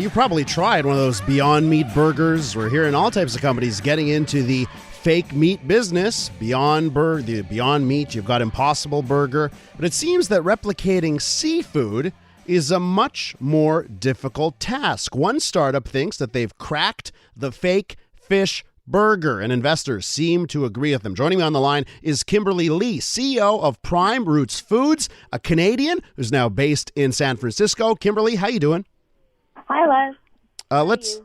You probably tried one of those Beyond Meat burgers. We're hearing all types of companies getting into the fake meat business. The Beyond Meat, you've got Impossible Burger. But it seems that replicating seafood is a much more difficult task. One startup thinks that they've cracked the fake fish burger, and investors seem to agree with them. Joining me on the line is Kimberly Lee, CEO of Prime Roots Foods, a Canadian who's now based in San Francisco. Kimberly, how you doing? Hi, Les.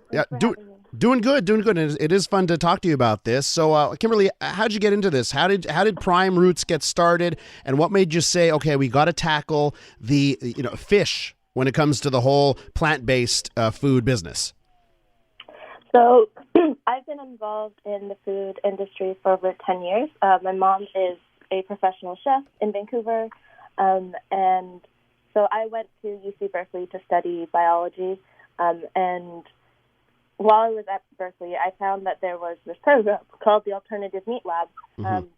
Doing good. And it is fun to talk to you about this. So, Kimberly, how'd you get into this? How did Prime Roots get started, and what made you say, okay, we got to tackle the fish when it comes to the whole plant-based food business? So, I've been involved in the food industry for over 10 years. My mom is a professional chef in Vancouver, and so I went to UC Berkeley to study biology. And while I was at Berkeley, I found that there was this program called the Alternative Meat Lab,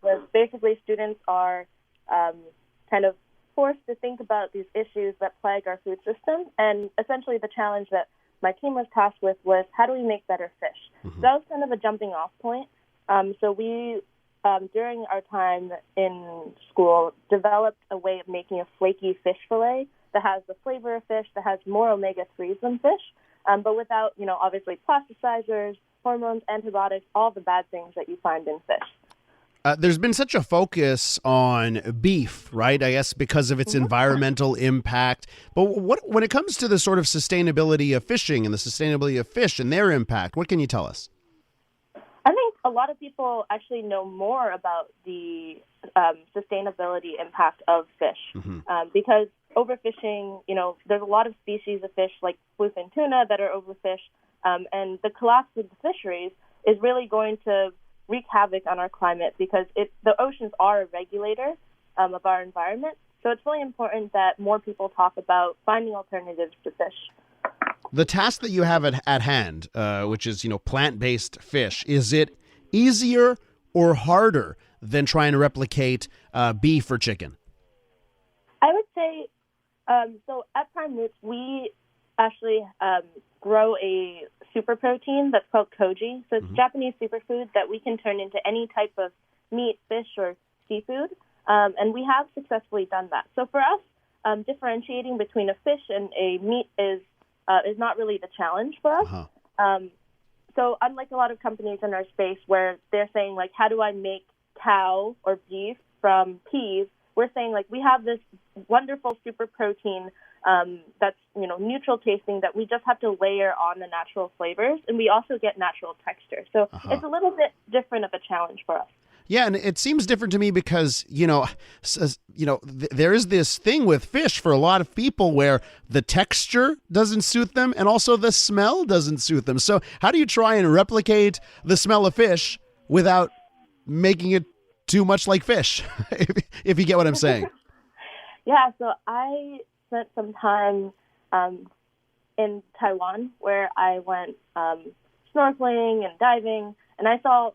where basically students are kind of forced to think about these issues that plague our food system. And essentially the challenge that my team was tasked with was, how do we make better fish? So that was kind of a jumping off point. So we, during our time in school, developed a way of making a flaky fish fillet that has the flavor of fish, that has more omega-3s than fish, but without, obviously plasticizers, hormones, antibiotics, all the bad things that you find in fish. There's been such a focus on beef, right? I guess because of its environmental impact. But when it comes to the sort of sustainability of fishing and the sustainability of fish and their impact, what can you tell us? I think a lot of people actually know more about the sustainability impact of fish because overfishing, there's a lot of species of fish like bluefin tuna that are overfished, and the collapse of the fisheries is really going to wreak havoc on our climate because the oceans are a regulator of our environment. So it's really important that more people talk about finding alternatives to fish. The task that you have at hand, which is, plant-based fish, is it easier or harder than trying to replicate beef or chicken? I would say, so at Prime Roots, we actually grow a super protein that's called koji. So it's a Japanese superfood that we can turn into any type of meat, fish, or seafood. And we have successfully done that. So for us, differentiating between a fish and a meat is not really the challenge for us. So unlike a lot of companies in our space where they're saying, like, how do I make cow or beef from peas? We're saying, like, we have this wonderful super protein that's, neutral tasting that we just have to layer on the natural flavors, and we also get natural texture. So it's a little bit different of a challenge for us. Yeah, and it seems different to me because, there is this thing with fish for a lot of people where the texture doesn't suit them and also the smell doesn't suit them. So how do you try and replicate the smell of fish without making it too much like fish, if you get what I'm saying? Yeah, so I spent some time in Taiwan where I went snorkeling and diving, and I saw,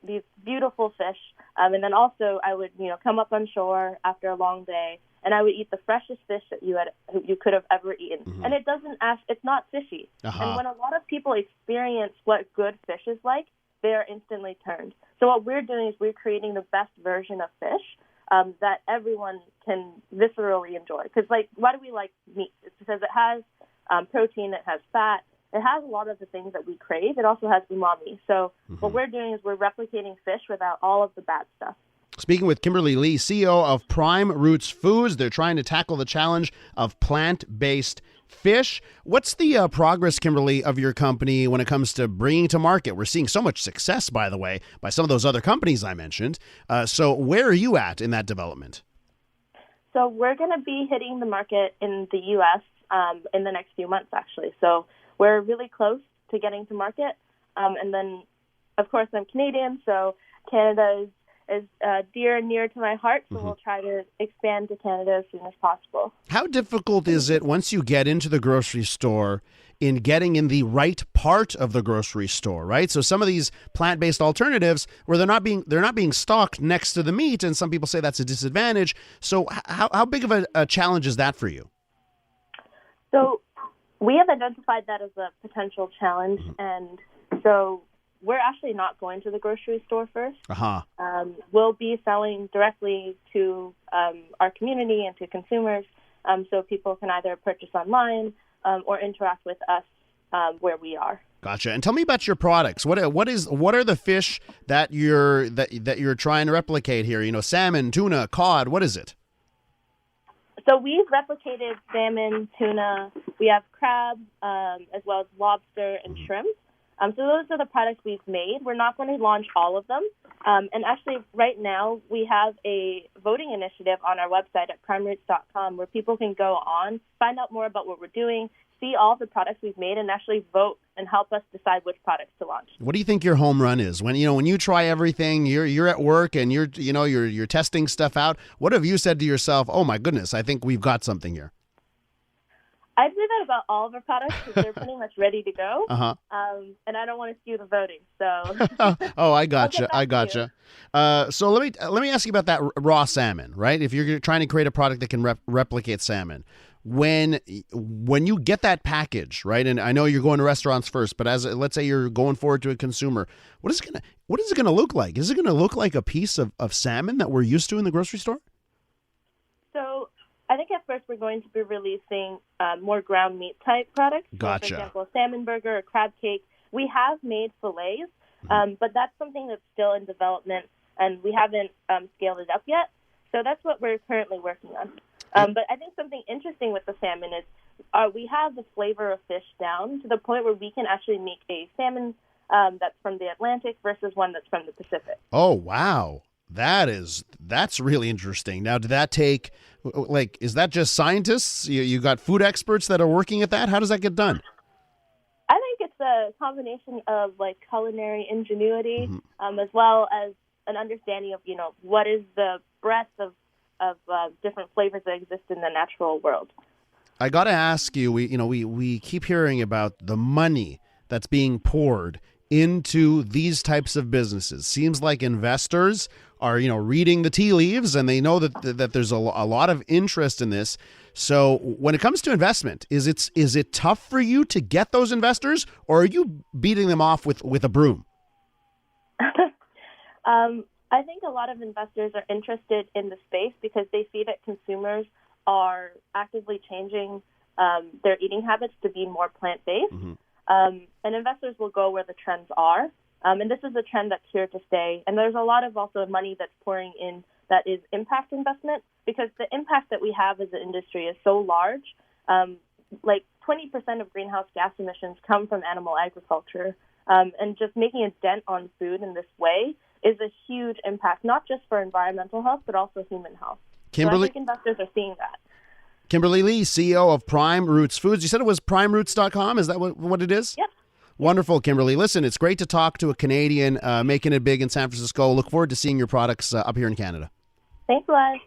these beautiful fish. And then also I would, come up on shore after a long day, and I would eat the freshest fish that you could have ever eaten. And it's not fishy. And when a lot of people experience what good fish is like, they are instantly turned. So what we're doing is we're creating the best version of fish that everyone can viscerally enjoy. Because, why do we like meat? It's because it has protein, it has fat, it has a lot of the things that we crave. It also has umami. So what we're doing is we're replicating fish without all of the bad stuff. Speaking with Kimberly Lee, CEO of Prime Roots Foods. They're trying to tackle the challenge of plant-based fish. What's the progress, Kimberly, of your company when it comes to bringing to market? We're seeing so much success, by the way, by some of those other companies I mentioned. So where are you at in that development? So we're going to be hitting the market in the U.S. In the next few months, actually. So we're really close to getting to market. And then, of course, I'm Canadian, so Canada is dear and near to my heart, so we'll try to expand to Canada as soon as possible. How difficult is it once you get into the grocery store in getting in the right part of the grocery store, right? So some of these plant-based alternatives where they're not being stocked next to the meat, and some people say that's a disadvantage. So how big of a challenge is that for you? So We have identified that as a potential challenge, and so we're actually not going to the grocery store first. Uh-huh. We'll be selling directly to our community and to consumers, so people can either purchase online or interact with us where we are. Gotcha. And tell me about your products. What are the fish that you're trying to replicate here? You know, salmon, tuna, cod. What is it? So we've replicated salmon, tuna. We have crab, as well as lobster and shrimp. So those are the products we've made. We're not going to launch all of them. And actually, right now, we have a voting initiative on our website at primeroots.com where people can go on, find out more about what we're doing, see all the products we've made, and actually vote and help us decide which products to launch. What do you think your home run is? When you try everything, you're at work and you're testing stuff out. What have you said to yourself? Oh my goodness, I think we've got something here. I say that about all of our products because they're pretty much ready to go. Uh-huh. And I don't want to skew the voting, so. Oh, I gotcha. So let me ask you about that raw salmon, right? If you're trying to create a product that can replicate salmon, when you get that package, right? And I know you're going to restaurants first, but let's say you're going forward to a consumer, what is it gonna look like? Is it gonna look like a piece of salmon that we're used to in the grocery store? So I think at first we're going to be releasing more ground meat type products. Gotcha. So, for example, a salmon burger, a crab cake. We have made fillets, but that's something that's still in development, and we haven't scaled it up yet. So that's what we're currently working on. But I think something interesting with the salmon is we have the flavor of fish down to the point where we can actually make a salmon that's from the Atlantic versus one that's from the Pacific. Oh, wow. That's really interesting. Now, did that take, is that just scientists? You got food experts that are working at that? How does that get done? I think it's a combination of culinary ingenuity, as well as an understanding of, what is the breadth of different flavors that exist in the natural world. I got to ask you, we keep hearing about the money that's being poured into these types of businesses. Seems like investors are, reading the tea leaves, and they know that there's a lot of interest in this. So when it comes to investment, is it tough for you to get those investors, or are you beating them off with a broom? I think a lot of investors are interested in the space because they see that consumers are actively changing their eating habits to be more plant-based. And investors will go where the trends are. And this is a trend that's here to stay. And there's a lot of also money that's pouring in that is impact investment, because the impact that we have as an industry is so large. 20% of greenhouse gas emissions come from animal agriculture. And just making a dent on food in this way is a huge impact, not just for environmental health, but also human health. Kimberly, so I think investors are seeing that. Kimberly Lee, CEO of Prime Roots Foods. You said it was primeroots.com. Is that what it is? Yep. Wonderful, Kimberly. Listen, it's great to talk to a Canadian making it big in San Francisco. Look forward to seeing your products up here in Canada. Thanks a lot.